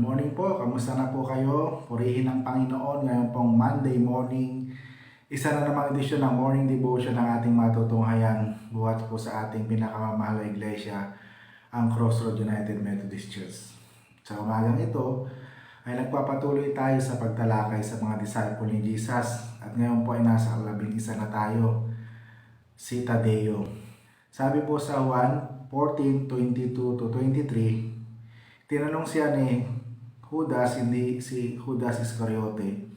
morning po, kamusta na po kayo? Purihin ng Panginoon ngayon pong Monday morning. Isa na namang edisyon ng morning devotion ng ating matutunghayan buhat po sa ating pinakamamahal na iglesia, ang Crossroad United Methodist Church. Sa umagang ito ay nagpapatuloy tayo sa pagtalakay sa mga disciple ni Jesus at ngayon po ay nasa 11 na tayo, si Tadeo. Sabi po sa Juan 14:22-23, tinanong siya ni Judas, hindi si Judas Iscariote,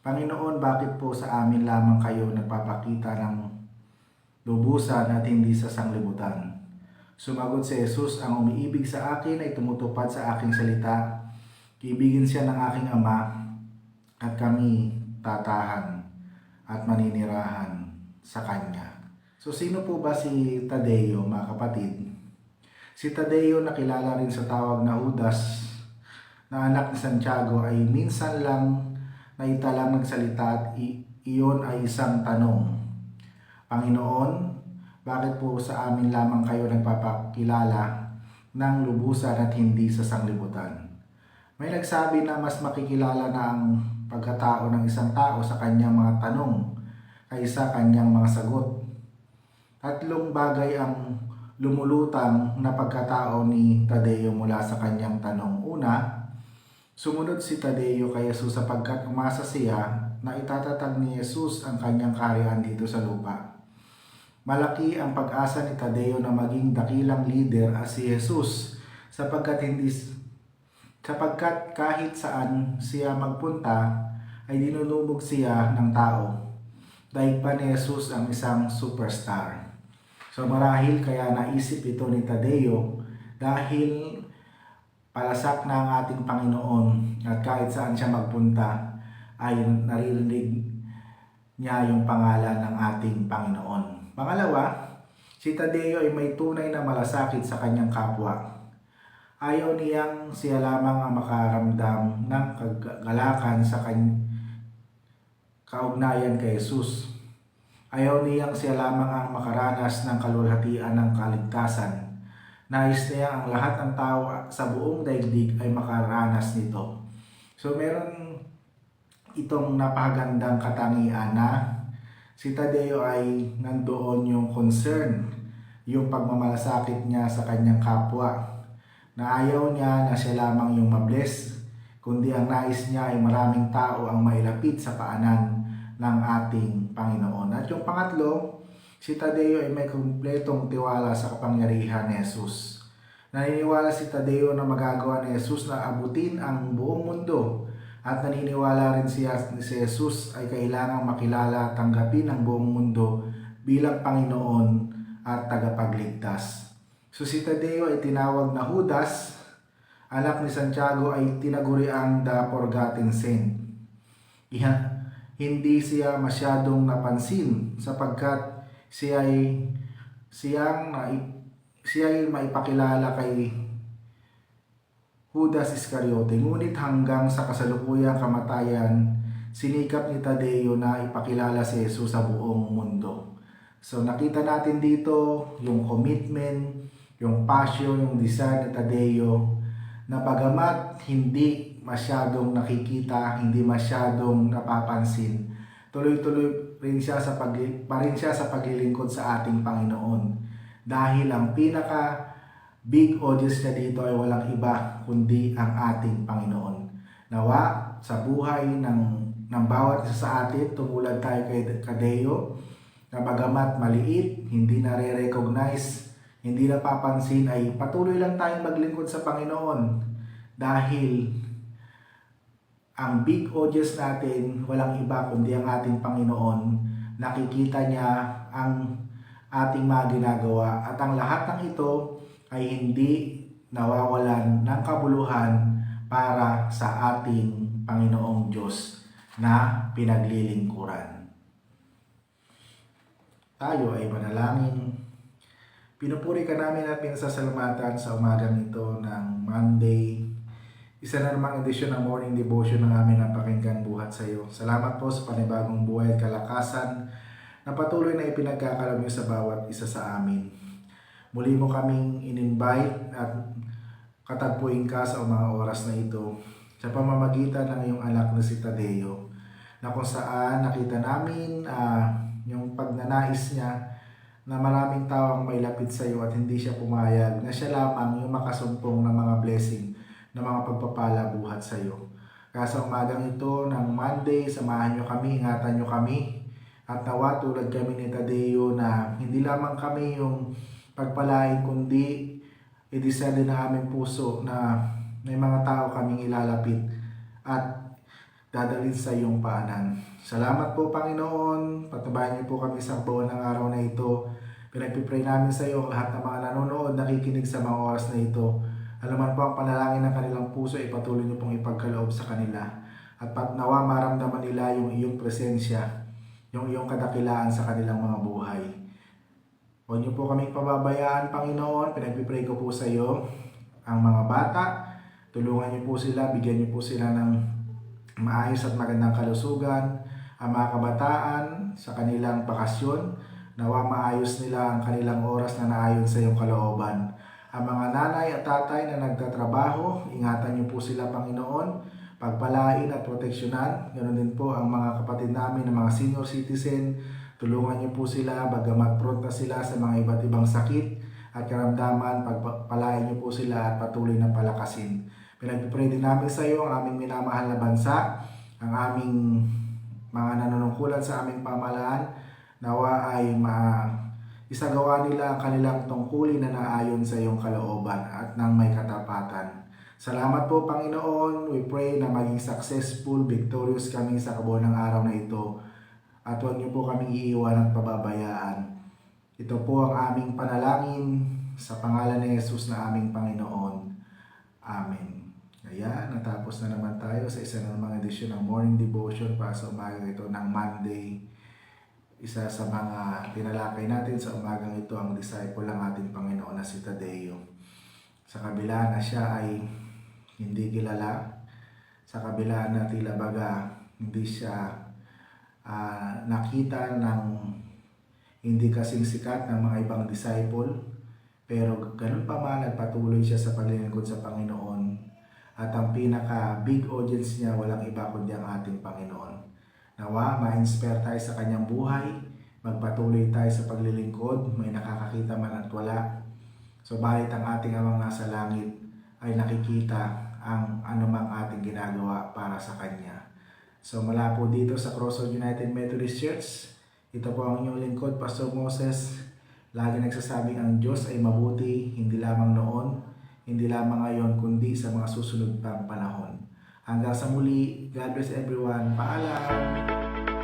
Panginoon, bakit po sa amin lamang kayo nagpapakita ng lubusan at hindi sa sanglibutan? Sumagot si Jesus, ang umiibig sa akin ay tumutupad sa aking salita. Kiibigin siya ng aking Ama at kami tatahan at maninirahan sa Kanya. So sino po ba si Tadeo, mga kapatid? Si Tadeo na kilala rin sa tawag na Judas na anak ni Santiago ay minsan lang naitalang nagsalita at iyon ay isang tanong. Panginoon, bakit po sa amin lamang kayo nagpapakilala ng lubusan at hindi sa sanglibutan? May nagsabi na mas makikilala na ang pagkatao ng isang tao sa kanyang mga tanong kaysa kanyang mga sagot. Tatlong bagay ang lumulutang na pagkatao ni Tadeo mula sa kanyang tanong. Una, sumunod si Tadeo kay Jesus sapagkat umasa siya na itatatag ni Jesus ang kanyang kaharian dito sa lupa. Malaki ang pag-asa ni Tadeo na maging dakilang leader as si Jesus sapagkat kahit saan siya magpunta ay dinunubog siya ng tao. Daig pa ni Jesus ang isang superstar. So marahil kaya naisip ito ni Tadeo dahil palasak na ang ating Panginoon at kahit saan siya magpunta ay naririnig niya yung pangalan ng ating Panginoon. Pangalawa, si Tadeo ay may tunay na malasakit sa kanyang kapwa. Ayaw niyang siya lamang ang makaramdam ng kagalakan sa kaugnayan kay Jesus. Ayaw niyang siya lamang ang makaranas ng kalulhatian ng kaligtasan. Nais niya ang lahat ng tao sa buong daigdig ay makaranas nito. So meron itong napakagandang katangian na si Tadeo ay nandoon yung concern, yung pagmamalasakit niya sa kanyang kapwa. Na ayaw niya na siya lamang yung mabless, kundi ang nais niya ay maraming tao ang mailapit sa paanan ng ating Panginoon. At yung pangatlo, si Tadeo ay may kumpletong tiwala sa kapangyarihan ni Jesus. Naniniwala si Tadeo na magagawa ni Jesus na abutin ang buong mundo at naniniwala rin si Jesus ay kailangang makilala at tanggapin ang buong mundo bilang Panginoon at tagapagligtas. So si Tadeo ay tinawag na Judas, anak ni Santiago ay tinaguriang the forgotten saint. Hindi siya masyadong napansin sapagkat siya ay maipakilala kay Judas Iscariote. Ngunit hanggang sa kasalukuyang kamatayan, sinikap ni Tadeo na ipakilala si Jesus sa buong mundo. So nakita natin dito yung commitment, yung passion, yung desire ni Tadeo na bagamat hindi masyadong nakikita, hindi masyadong napapansin, tuloy-tuloy pa rin siya sa paglilingkod sa ating Panginoon. Dahil ang pinaka big audience niya dito ay walang iba kundi ang ating Panginoon. Nawa sa buhay ng bawat isa sa atin, tumulad tayo kay Tadeo, na bagamat maliit, hindi nare-recognize, hindi napapansin, ay patuloy lang tayong maglingkod sa Panginoon. Dahil ang big audience natin, walang iba kundi ang ating Panginoon. Nakikita niya ang ating mga ginagawa at ang lahat ng ito ay hindi nawawalan ng kabuluhan para sa ating Panginoong Diyos na pinaglilingkuran. Tayo ay manalangin. Pinupuri ka namin at pinasasalamatan sa umagang ito ng Monday. Isa na namang edisyon ng morning devotion ng aming napakinggan buhat sa iyo. Salamat po sa panibagong buhay at kalakasan na patuloy na ipinagkakalam niyo sa bawat isa sa amin. Muli mo kaming in-invite at katagpuin ka sa mga oras na ito sa pamamagitan ng iyong anak na si Tadeo, na kung saan nakita namin yung pagnanais niya na maraming tao ang mailapit sa iyo at hindi siya pumayag, na siya lamang yung makasumpong ng mga blessing, ng mga pagpapala buhat sa iyo. Kaya sa umagang ito ng Monday, samahan nyo kami, ingatan nyo kami, at nawa tulad kami ni Tadeo na hindi lamang kami yung pagpalain, kundi idisa din ang aming puso na may mga tao kaming ilalapit at dadalhin sa iyong paanan. Salamat po Panginoon, patubayan niyo po kami sa buwan ng araw na ito. Pinagpipray namin sa iyo ang lahat ng mga nanonood, nakikinig sa mga oras na ito. Alaman po ang panalangin ng kanilang puso, ipatuloy niyo pong ipagkaloob sa kanila. At nawa maramdaman nila yung iyong presensya, yung iyong kadakilaan sa kanilang mga buhay. Huwag niyo po kaming pababayaan, Panginoon. Pinagpipray ko po sa iyo ang mga bata. Tulungan niyo po sila, bigyan niyo po sila ng maayos at magandang kalusugan. Ang mga kabataan sa kanilang bakasyon, nawa maayos nila ang kanilang oras na naayon sa iyong kalooban. Ang mga nanay at tatay na nagtatrabaho, ingatan niyo po sila, Panginoon. Pagpalain at proteksyonan. Ganoon din po ang mga kapatid namin na mga senior citizen. Tulungan niyo po sila, bagamat prone na sila sa mga iba't ibang sakit at karamdaman, pagpalain niyo po sila at patuloy na palakasin. Pinagpipray din namin sa iyo ang aming minamahal na bansa, ang aming mga nanunungkulan sa aming pamahalaan, nawa ay isagawa nila ang kanilang tungkulin na naayon sa iyong kalooban at nang may katapatan. Salamat po Panginoon, we pray na maging successful, victorious kami sa kabuuan ng araw na ito. At huwag niyo po kaming iiwan at pababayaan. Ito po ang aming panalangin sa pangalan ni Jesus na aming Panginoon. Amen. Kaya natapos na naman tayo sa isa na namang edisyon ng Morning Devotion para sa umaga ito ng Monday. Isa sa mga tinalakay natin sa umagang ito ang disciple ng ating Panginoon na si Tadeo. Sa kabila na siya ay hindi kilala, sa kabila na tila baga hindi siya nakita ng hindi kasing sikat ng mga ibang disciple, pero ganun pa man nagpatuloy siya sa paglilingkod sa Panginoon, at ang pinaka big audience niya walang iba kundi ang ating Panginoon. Nawa ma-inspire tayo sa kanyang buhay, magpatuloy tayo sa paglilingkod, may nakakakita man at wala. Subalit ang ating Amang nasa langit ay nakikita ang anumang ating ginagawa para sa Kanya. So mula po dito sa Crossroad United Methodist Church, ito po ang inyong lingkod, Pastor Moses. Lagi nagsasabing ang Diyos ay mabuti, hindi lamang noon, hindi lamang ngayon, kundi sa mga susunod pang panahon. Hanggang sa muli, God bless everyone. Paalam!